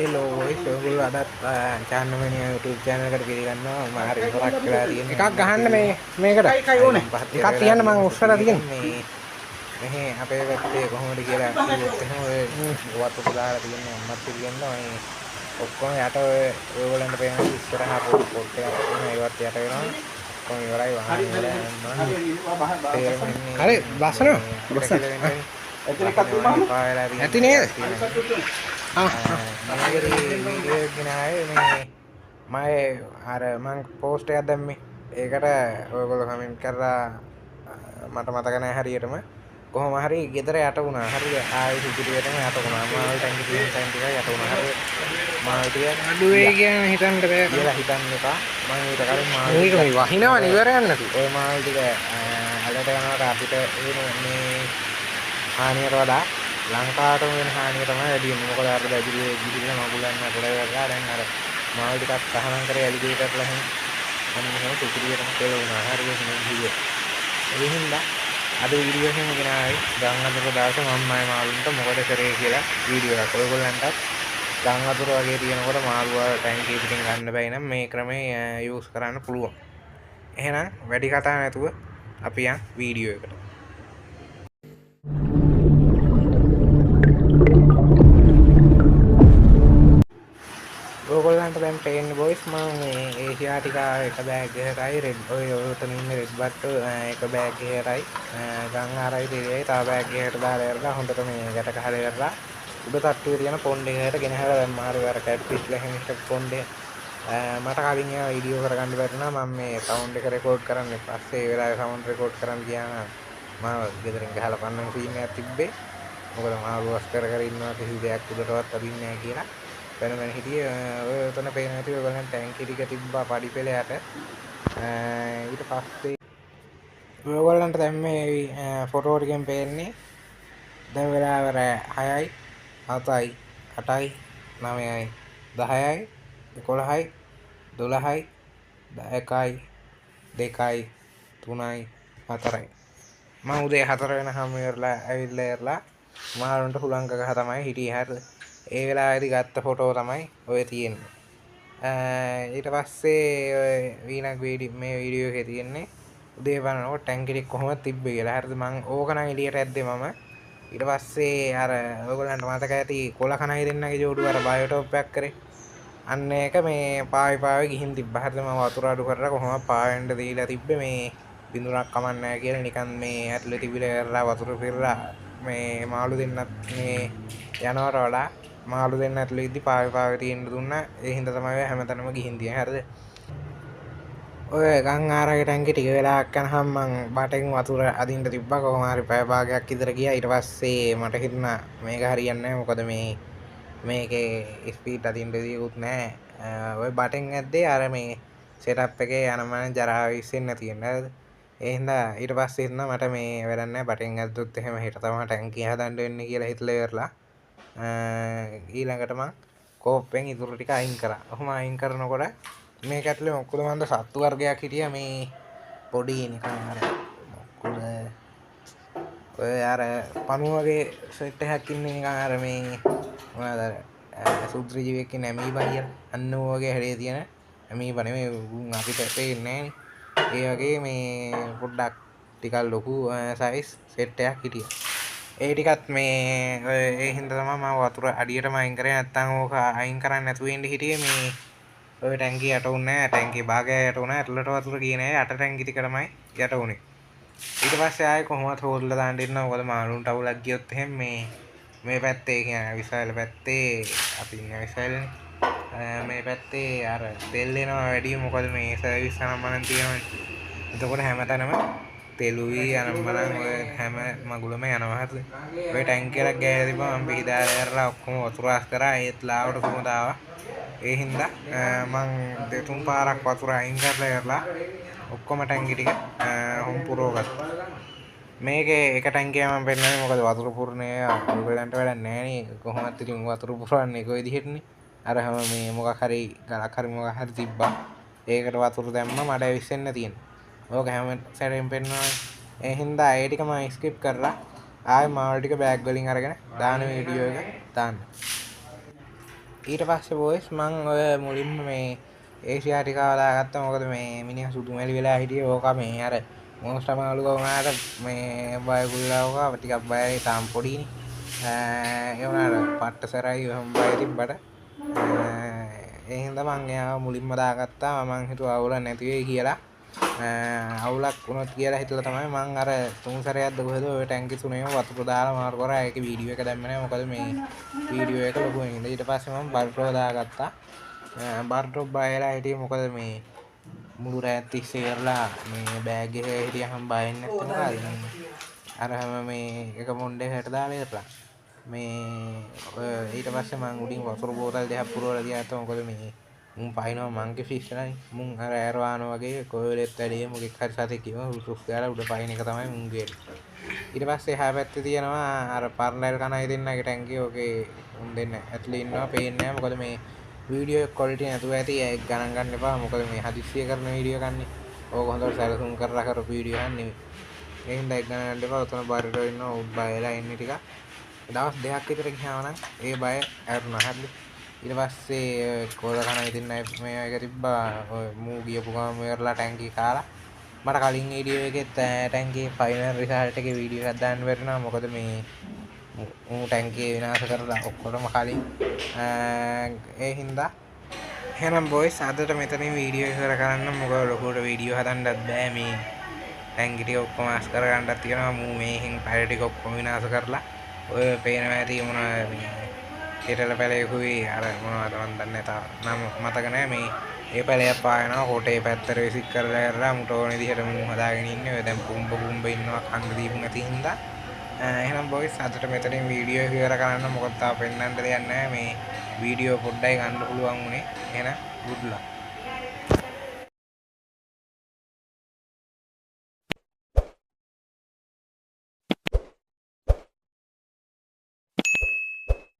Hello voice ඔයගොල්ලෝ අදත් චානමනිය YouTube channel එකට පිළිගන්නවා මම හරි ඉවරක් වෙලා තියෙන්නේ එකක් ගහන්න මේකට එකයි ඕනේ එකක් තියන්න මම උස්සලා තියෙන්නේ මේ මෙහි අපේ පැත්තේ කොහොමද කියලා කිව්වොත් එහෙම ඔය වතුර දාලා තියෙන්නේ අම්මත් පිළිගන්නවා මේ ඔක්කොම යට ඔයගොල්ලන්ට පේන ඉස්සරහා පොට් එකක් තියෙනවා ඒවත් යට වෙනවා කොහොම ඉවරයි වහන්න හරි ලස්සන එතන එකක් තිබ්බම ඇති නේද වීඩියෝ එක ගෙනාවේ මේ මම පෝස්ට් එකක් දැම්මේ ඒකට ඔයගොල්ලෝ කමෙන්ට් කරලා මට මතක නැහැ හරියටම කොහොම හරි ගෙදර යට වුණා හරිය ආයෙ ඉදිරියටම යට වුණා මාල් ටැංකි තියෙන තැන් ටික යට වුණා හරිය මාල් ටික අඩුවේ කියන හිතන්න බෑ කියලා හිතන්න එපා මම ඊට කලින් මාල් මේක මේ වහිනවනේ ඉවරයක් නැති ඔය මාල් ටික අලට යනකොට අපිට මේ හානියට වඩා ලංකාවටම වෙන හානිය තමයි වැඩි වෙන්නේ. මොකද අර බැදිරියේ ගිහිල්ලා මගුලන්න අපලේ කරලා දැන් අර මාල් ටිකක් තහනම් කරේ ඇලිගේටර්ලා එහෙම අන්න එහෙම සුපිරියටම කෙල වුණා. හරියට නෙමෙයි කිව්වේ. ඒ හින්දා අද වීඩියෝ එකෙම ගෙනාවේ ගම් අතර දාසේ මම්මයි මාළුන්ට මොකද කරේ කියලා වීඩියෝ එකක්. ඔයගොල්ලන්ටත් ගම් අතර වගේ තියෙනකොට මාළුව ටැංකිය පිටින් ගන්න බැයි නම් මේ ක්‍රමේ යූස් කරන්න පුළුවන්. එහෙනම් වැඩි කතා නැතුව අපි යන් වීඩියෝ එකට. ඔයගොල්ලන්ට දැන් පේන්නේ බොයිස් මම මේ ඒසියාටිකා එක බෑග් එකකයි රෙඩ් ඔය ඔතන ඉන්නේ රෙඩ් බට් එක බෑග් එකකටයි ගම් ආරයි දෙවියයි තව බෑග් එකකට දාලා ඉරලා හොඳට මේ ගැට ගහලා ඉරලා උඩ තට්ටුවේ තියෙන පොන්ඩ් එකකට ගෙනහැලා දැම්මා හරි අර කැට්ෆිෂ් ලැහෙන පොන්ඩ් එක මට කලින් ඒවා වීඩියෝ කරගන්න බැරිුණා මම මේ සවුන්ඩ් එක රෙකෝඩ් කරන්න පස්සේ ඒ වෙලාවේ සවුන්ඩ් රෙකෝඩ් කරන්න ගියා මම ගෙදරින් ගහලා පන්නන සීන් එකක් තිබ්බේ මොකද මාළු වස් කර කර ඉන්නවා කිසි දෙයක් උඩටවත් අදින්නේ නැහැ කියලා වෙන හිටියේ ඔය උතන පේන ඇති ඔයගොල්ලන් ටැංකි ටික තිබ්බා පඩි පෙළයට ඊට පස්සේ ඔයගොල්ලන්ට දැන් මේ ෆොටෝ ටිකෙන් පේන්නේ දැන් වෙලාව 6යි 7යි 8යි 9යි 10යි 11යි 12යි 1යි 2යි 3යි 4යි මම උදේ 4 වෙනකම් ඉවරලා ඇවිල්ලා ඉරලා මාළුන්ට හුලං ගහ තමයි හිටියේ හරිද ඒ වෙලාවේදී ගත්ත ෆොටෝ තමයි ඔය තියෙන්නේ. ඊට පස්සේ ඔය වීනක් මේ වීඩියෝ එකේ තියෙන්නේ උදේ බලනකොට ටැංකි ටික කොහොමද තිබ්බේ කියලා. හරිද මම ඕක නම් එළියට ඇද්දේ මම. ඊට පස්සේ අර ඔයගොල්ලන්ට මතක ඇති කොල කණයි දෙන්නගේ ජෝඩුව අර බයෝටොප් එකක් කරේ. අන්න ඒක මේ පාවි ගිහින් තිබ්බා. හරිද මම වතුර අඩු කරලා කොහොමද පාවෙන්න දීලා තිබ්බේ මේ බිඳුනක් කමන්නේ නැහැ කියලා නිකන් මේ ඇතුලේ තිබිලා කරලා වතුර පිරලා මේ මාළු දෙන්නත් මේ යනවට වඩා මාළු දෙන්න ඇතුළේ ඉද්දි පාවි තියෙන්න දුන්නා. ඒ හින්දා තමයි හැමතැනම ගිහින් තියන්නේ. හරිද? ඔය ගම් ආරගේ ටැංකිය ටික වෙලාවක් යනහම මං බටෙන් වතුර අදින්න තිබ්බා. කොහොම හරි පැය භාගයක් විතර ගියා. ඊට පස්සේ මට හිතුණා මේක හරියන්නේ නැහැ. මොකද මේකේ ස්පීඩ් අදින්න දෙයක්වත් නැහැ. ඔය බටෙන් ඇද්දේ අර මේ සෙටප් එකේ යනමන ජරාව ඉස්සෙන්න තියෙන්නේ. හරිද? ඒ හින්දා ඊට පස්සේ හිතුණා මට මේ වැඩක් නැහැ. බටෙන් ඇද්දොත් එහෙම හෙට තමයි ටැංකිය හදන්න වෙන්නේ කියලා හිතලා ඉවරලා ඊළඟට මං කෝප්පෙන් ඉතුරු ටික අයින් කරා. ඔහොම අයින් කරනකොට මේක ඇතුලේ මොකද මන්ද සත්තු වර්ගයක් හිටියා මේ පොඩි නිකන් අර මොකද ඔය අර පණු වගේ සෙට් එකක් ඉන්නේ නිකන් අර මේ මොනවාද අර සුත්‍ර ජීවියෙක් ඉන්නේ ඇමීබා කියලා. අන්න ඕ වගේ හැඩේ තියෙන ඇමීබා නෙමෙයි උන් අපිට පේන්නේ නෑනේ. ඒ වගේ මේ පොඩ්ඩක් ටිකක් ලොකු සයිස් සෙට් එකක් හිටියා. ඒ ටිකත් මේ ඒ හින්දා තමයි මම වතුර අඩියටම අයින් කරේ නැත්තම් ඕක අයින් කරන්න නැතුව ඉන්න හිටියේ මේ ඔය ටැංකිය යට උන්නේ නැහැ ටැංකිය භාගය යට උනා ඇතුළට වතුර ගියේ නැහැ යට ටැංකිය ටික තමයි යට උනේ ඊට පස්සේ ආයේ කොහොමද හොල්ලා දාන්න ඉන්නවා මොකද මාළුන්ට අවුලක් ගියොත් එහෙම මේ පැත්තේ කියන්නේ විසාල පැත්තේ අපි ඉන්නේ විසාලනේ මේ පැත්තේ අර තෙල් එනවා වැඩි මොකද මේ සර්විස් අනම්මනම් තියෙනවනේ එතකොට හැමතැනම තෙලුයි අනම්මනම් ඔය හැම මගුලම යනවා හරිද ඔය ටැංකිය එකක් ගෑලා තිබ්බම මම පිටිදාලා කරලා ඔක්කොම වතුර ආස් කරා ඒත් ලාවට සුමද ආවා ඒ හින්දා මං දෙතුන් පාරක් වතුර අයින් කරලා ඔක්කොම ටැංකි ටික හොම් පුරවගත්තා. මේකේ එක ටැංකියක් මම පෙන්නන්නේ මොකද වතුර පුරන්නේ ඔයගලන්ට වැඩක් නැහැ නේ කොහොමද ඉතින් වතුර පුරවන්නේ කොයි විදිහටනේ අර හැම මේ මොකක් හරි ගලක් හරි මොකක් හරි තිබ්බා ඒකට වතුර දැම්ම මඩ ඇවිස්සෙන්න තියෙනවා. ඕක හැම සැරේම පෙන්නනවා. ඒ හින්දා ඒ ටික මම ස්කිප් කරලා ආයෙ මාල් ටික බෑග් වලින් අරගෙන දාන වීඩියෝ එක දාන්න. ඊට පස්සේ බොයිස් මං ඔය මුලින්ම මේ ඒසියාටිකාව දාගත්තා. මොකද මේ මිනිහා සුදු මැලි වෙලා හිටියේ ඕක මේ අර මොන්ස්ටර් මාළුව වුණාට මේ බයගුල්ලා ඕක ටිකක් බයයි තාම පොඩිනේ. ඒ වුණාට පට්ට සරයි එහෙම බය තිබ්බට ඒ හින්දා මං එයාව මුලින්ම දාගත්තා. මං හිතුවා අවුල නැති වෙයි කියලා. අවුලක් වුණොත් කියලා හිතලා තමයි මං අර තුන් සැරයක්ද කොහෙද ඔය ටැංකි තුනේම වතුර දාලා මාරු කරා. ඒකේ වීඩියෝ එක දැම්මේ නැහැ. මොකද මේ වීඩියෝ එක ලොකු වෙනින්ද. ඊට පස්සේ මම බර්ටෝ දාගත්තා. බර්ටෝ බයලා හිටියේ මොකද මේ මුළු රෑත් තිස්සේ කරලා මේ බෑග් එකේ හිටියහම බයෙන් නැත්නම් අර හැම මේ එක මොණ්ඩේ හැට දාලා ඉරලා මේ ඊට පස්සේ මං උඩින් වතුර බෝතල් දෙකක් පුරවලා ගියා. මොකද මේ මුන් පයින්නවා මංගේ ෆිෂ් එකනේ. මුන් අර ඇරවාන වගේ කොයලෙත් වැඩේ මොකෙක් හරි සතෙක් කිව්වම රුස් ගාලා උඩ පයින් එක තමයි මුන් ගේන්නේ. ඊට පස්සේ එහා පැත්තේ තියෙනවා අර පර්නල් කණයි දෙන්නගේ ටැංකිය. ඕකේ උන් දෙන්න ඇතුලේ ඉන්නවා පේන්නේ නැහැ. මොකද මේ වීඩියෝ ක්වොලිටි නැතුව ඇති. ඒක ගණන් ගන්න එපා. මොකද මේ හදිස්සිය කරන වීඩියෝ ගන්නේ. ඕක හොඳට සැලසුම් කරලා කරපු වීඩියෝ එකක් නෙමෙයි. ඒ හින්දා ඒක ගණන් ගන්න එපා. උතන බාරට ඉන්නවා උඩ බයලා ඉන්නේ ටික. දවස් දෙකක් විතර ගියාම නම් ඒ බය ඇරුණා. හරිද? ඊට පස්සේ කෝල කන ඉතින් මේ එක තිබ්බා. ඔය මූ ගියපු ගමන් මෙවරලා ටැංකිය කාලා. මට කලින් වීඩියෝ එකෙත් ටැංකියේ ෆයිනල් රිසල්ට් එකේ වීඩියෝ එකක් දාන්න බැරිනවා. මොකද මේ මූ ටැංකිය විනාශ කරලා ඔක්කොටම කලින් ඒ හින්දා එහෙනම් බොයිස් අදට මෙතනින් වීඩියෝ එක ඉවර කරන්න. මොකද ලොකුට වීඩියෝ හදන්නත් බෑ. මේ ටැංකි ටික ඔක්කොම අස් කර ගන්නත් තියෙනවා. මූ මේහින් පැය ටික ඔක්කොම විනාශ කරලා ඔය පේනවා ඇති මොනවා මේ කෙටල පැලයකුයි අර මොනවද මන් දන්නේ තාම නම් මතක නැහැ. මේ ඒ පැලයක් පායනවා කොටේ පැත්තට විසික් කරලා කරලා මුට ඕන විදිහට මූ හදාගෙන ඉන්නේ. ඔය දැන් පුම්බ ඉන්නවා කන්න දීපු නැති හින්දා. එහෙනම් බොයිස් අදට මෙතනින් වීඩියෝ එක ඉවර කරන්න. මොකද තාම පෙන්නන්න දෙයක් නැහැ. මේ වීඩියෝ පොඩ්ඩයි ගන්න පුළුවන් උනේ. එහෙනම් good luck.